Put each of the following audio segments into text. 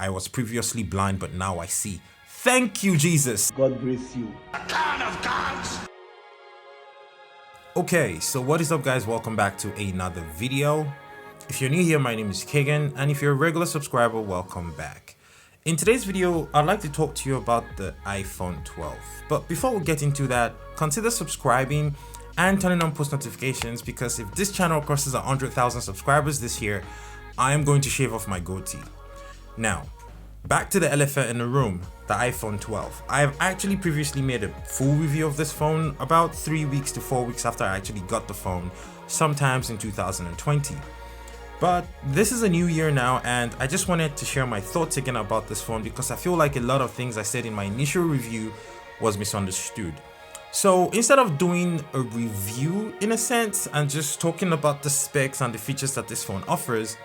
I was previously blind, but now I see. Thank you, Jesus. God bless you. Okay, so what is up, guys? Welcome back to another video. If you're new here, my name is Kagan, and if you're a regular subscriber, welcome back. In today's video, I'd like to talk to you about the iPhone 12. But before we get into that, consider subscribing and turning on post notifications, because if this channel crosses 100,000 subscribers this year, I am going to shave off my goatee. Now, back to the elephant in the room, the iPhone 12. I have actually previously made a full review of this phone about 3 weeks to 4 weeks after I actually got the phone, sometimes in 2020. But this is a new year now, and I just wanted to share my thoughts again about this phone because I feel like a lot of things I said in my initial review was misunderstood. So instead of doing a review in a sense and just talking about the specs and the features that this phone offers,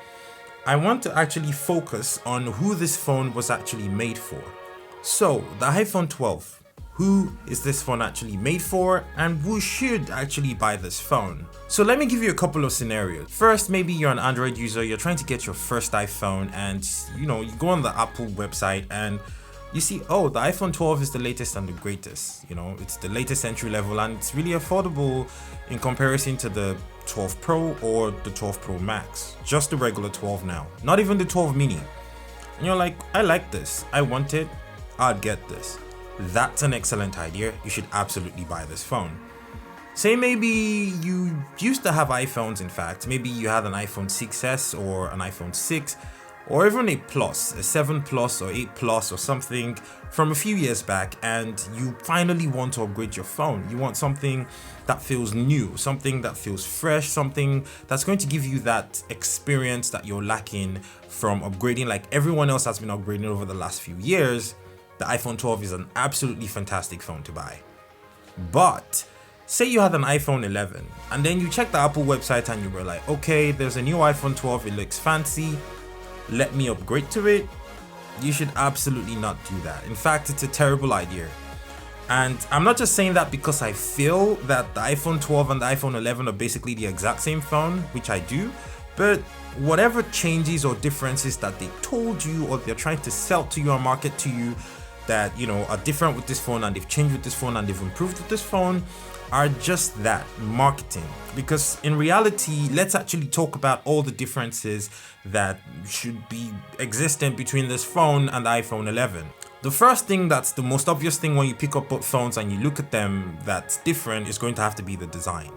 I want to actually focus on who this phone was actually made for. So the iPhone 12. Who is this phone actually made for, and who should actually buy this phone? So let me give you a couple of scenarios. First, maybe you're an Android user, you're trying to get your first iPhone, and you go on the Apple website and you see, oh, the iPhone 12 is the latest and the greatest. It's the latest entry level and it's really affordable in comparison to the 12 Pro or the 12 Pro Max. Just the regular 12 now, not even the 12 mini. And you're like, I like this, I want it, I'd get this. That's an excellent idea. You should absolutely buy this phone. Say maybe you used to have iPhones, in fact. Maybe you had an iPhone 6s or an iPhone 6 or even a Plus, a 7 Plus or 8 Plus or something from a few years back, and you finally want to upgrade your phone. You want something that feels new, something that feels fresh, something that's going to give you that experience that you're lacking from upgrading like everyone else has been upgrading over the last few years. The iPhone 12 is an absolutely fantastic phone to buy. But say you had an iPhone 11 and then you check the Apple website and you were like, okay, there's a new iPhone 12, it looks fancy, let me upgrade to it. You should absolutely not do that. In fact, it's a terrible idea. And I'm not just saying that because I feel that the iPhone 12 and the iPhone 11 are basically the exact same phone, which I do, but whatever changes or differences that they told you or they're trying to sell to you or market to you that are different with this phone, and they've changed with this phone and they've improved with this phone, are just that, marketing. Because in reality, let's actually talk about all the differences that should be existent between this phone and the iPhone 11. The first thing, that's the most obvious thing when you pick up both phones and you look at them that's different, is going to have to be the design.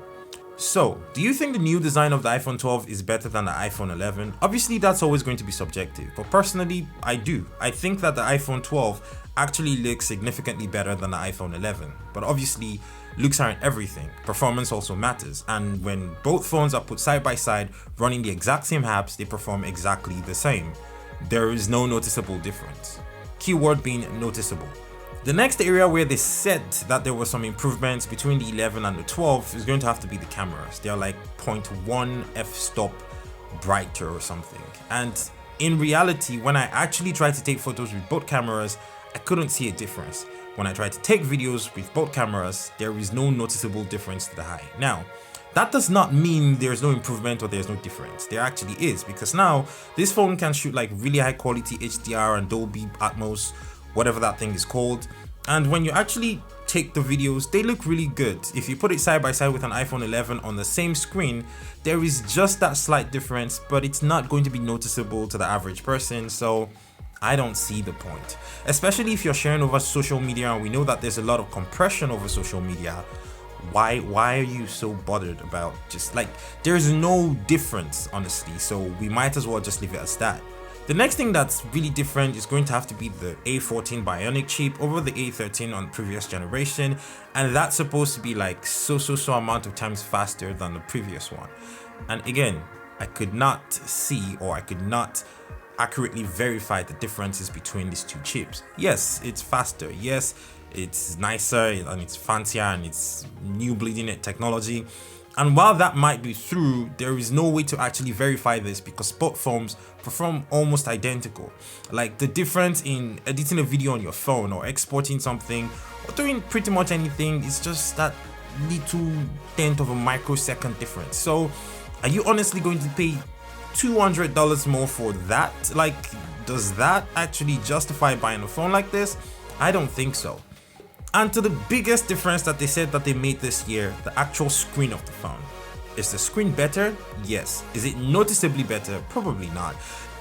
So, do you think the new design of the iPhone 12 is better than the iPhone 11? Obviously, that's always going to be subjective, but personally, I do. I think that the iPhone 12 actually looks significantly better than the iPhone 11. But obviously, looks aren't everything. Performance also matters. And when both phones are put side by side, running the exact same apps, they perform exactly the same. There is no noticeable difference. Keyword being noticeable. The next area where they said that there were some improvements between the 11 and the 12 is going to have to be the cameras. They're like 0.1 f-stop brighter or something. And in reality, when I actually tried to take photos with both cameras, I couldn't see a difference. When I tried to take videos with both cameras, there is no noticeable difference to the eye. Now, that does not mean there's no improvement or there's no difference. There actually is, because now this phone can shoot like really high quality HDR and Dolby Atmos, whatever that thing is called. And when you actually take the videos, they look really good. If you put it side by side with an iPhone 11 on the same screen, there is just that slight difference, but it's not going to be noticeable to the average person. So I don't see the point, especially if you're sharing over social media, and we know that there's a lot of compression over social media. Why are you so bothered about just like, there's no difference, honestly, so we might as well just leave it as that. The next thing that's really different is going to have to be the A14 Bionic chip over the A13 on the previous generation, and that's supposed to be like so amount of times faster than the previous one. And again, I could not see, or I could not accurately verify the differences between these two chips. Yes, it's faster. Yes, it's nicer and it's fancier and it's new bleeding edge technology. And while that might be true, there is no way to actually verify this because both phones perform almost identical. Like, the difference in editing a video on your phone or exporting something or doing pretty much anything is just that little tenth of a microsecond difference. So are you honestly going to pay $200 more for that. Like, does that actually justify buying a phone like this? I don't think so. And to the biggest difference that they said that they made this year, the actual screen of the phone. Is the screen better? Yes. Is it noticeably better? Probably not.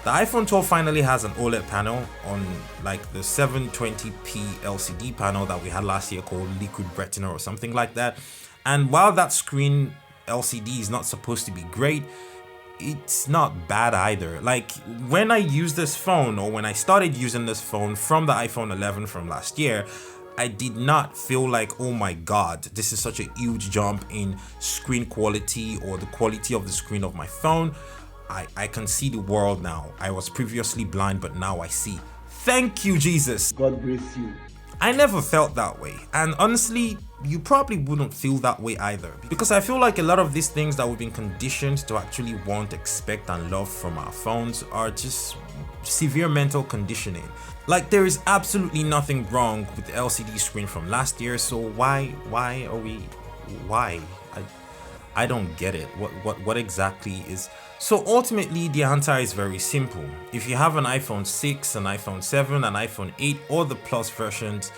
The iPhone 12 finally has an OLED panel on like the 720p LCD panel that we had last year called Liquid Retina or something like that. And while that screen LCD is not supposed to be great, it's not bad either. Like when I use this phone, or when I started using this phone from the iPhone 11 from last year, I did not feel like, oh my god, this is such a huge jump in screen quality or the quality of the screen of my phone. I can see the world now. I was previously blind, but now I see. Thank you, Jesus. God bless you. I never felt that way, and honestly, you probably wouldn't feel that way either, because I feel like a lot of these things that we've been conditioned to actually want, expect and love from our phones are just severe mental conditioning. Like there is absolutely nothing wrong with the LCD screen from last year, so why are we, why? I don't get it. What exactly is... So ultimately the answer is very simple. If you have an iPhone 6, an iPhone 7, an iPhone 8 or the Plus versions,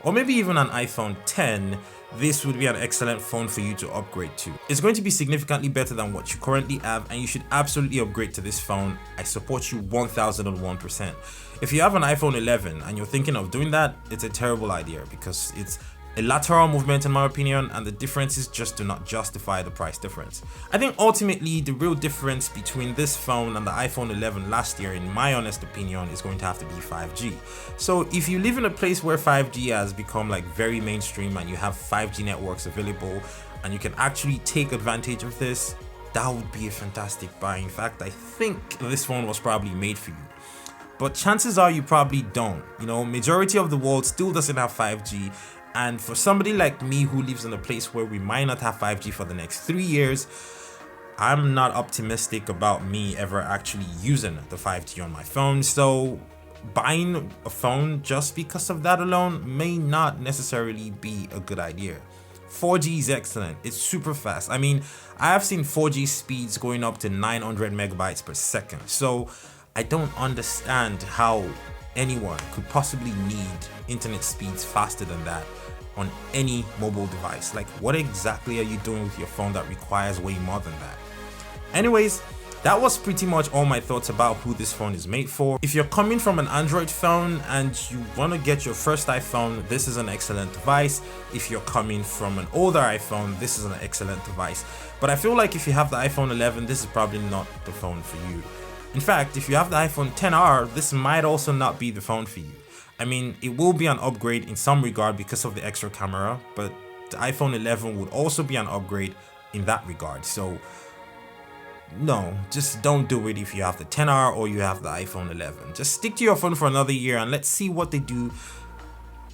or maybe even an iPhone 10, this would be an excellent phone for you to upgrade to. It's going to be significantly better than what you currently have, and you should absolutely upgrade to this phone. I support you 1001%. If you have an iPhone 11 and you're thinking of doing that, it's a terrible idea because it's a lateral movement in my opinion, and the differences just do not justify the price difference. I think ultimately the real difference between this phone and the iPhone 11 last year, in my honest opinion, is going to have to be 5G. So if you live in a place where 5G has become like very mainstream and you have 5G networks available and you can actually take advantage of this, that would be a fantastic buy. In fact, I think this phone was probably made for you. But chances are you probably don't. You know, majority of the world still doesn't have 5G. And for somebody like me who lives in a place where we might not have 5G for the next 3 years, I'm not optimistic about me ever actually using the 5G on my phone. So buying a phone just because of that alone may not necessarily be a good idea. 4G is excellent. It's super fast. I mean, I have seen 4G speeds going up to 900 megabytes per second. So I don't understand how anyone could possibly need internet speeds faster than that on any mobile device. Like, what exactly are you doing with your phone that requires way more than that? Anyways, that was pretty much all my thoughts about who this phone is made for. If you're coming from an Android phone and you want to get your first iPhone, this is an excellent device. If you're coming from an older iPhone, this is an excellent device. But I feel like if you have the iPhone 11, this is probably not the phone for you. In fact, if you have the iPhone XR, this might also not be the phone for you. I mean, it will be an upgrade in some regard because of the extra camera, but the iPhone 11 would also be an upgrade in that regard. So no, just don't do it if you have the XR or you have the iPhone 11. Just stick to your phone for another year and let's see what they do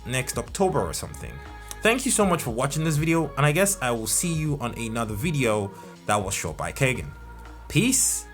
next October or something. Thank you so much for watching this video, and I guess I will see you on another video that was shot by Kagan. Peace.